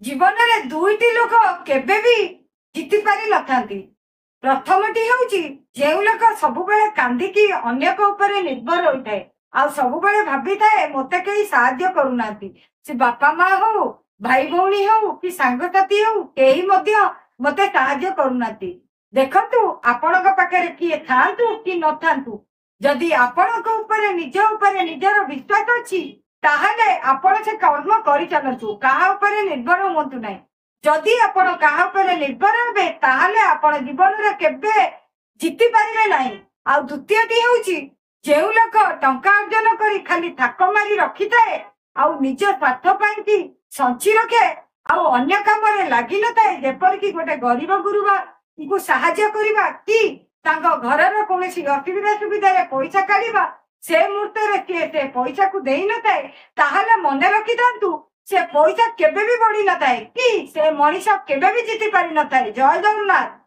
जीवन में दुईटी लोक केबे भी जीति पारि नथांती। प्रथमटी होउची जेउ लोक सबुबेले कांदिकी अन्य को ऊपर निर्भर होइଥାଏ आ सबुबेले भाबिଥାଏ मते केही साहाय्य करूनांती। से बापा माँ हो भाई भौणी हो कि सांगसाथी हो केही मध्य मते साहाय्य करूनांती। देखंतु आपणक पाखरे किए थांतु कि नथांतु जदि आपणक ऊपर निजर विश्वास अछि ताहले आपण से कर्म करि चलंतु काहा ऊपर निर्भर हुंतु नाही। जदि आपण काहा ऊपर निर्भर हेबे ताहले आपण जीवन रे केबे जीति पारिबे नाही। आ द्वितीयटी होउची जेउ लोक टंका अर्जन करी खाली थाक मारी रखिताए आ निज स्वार्थ पाई कि संची रखे आ अन्य काम रे लागि नताए जेपर कि गोटे गरीब गुरुबा को सहाय्य करिबा कि तांको घरर कोनोसी असुविधा सुविधा रे पैसा काढिबा से मुहूर्त रे से पैसा को देई नताए ताहले मने रखि थांतु से पैसा केबे भी बढ़ी नताए कि से मनीष केबे भी जीति पारि नताए। जय जगन्नाथ।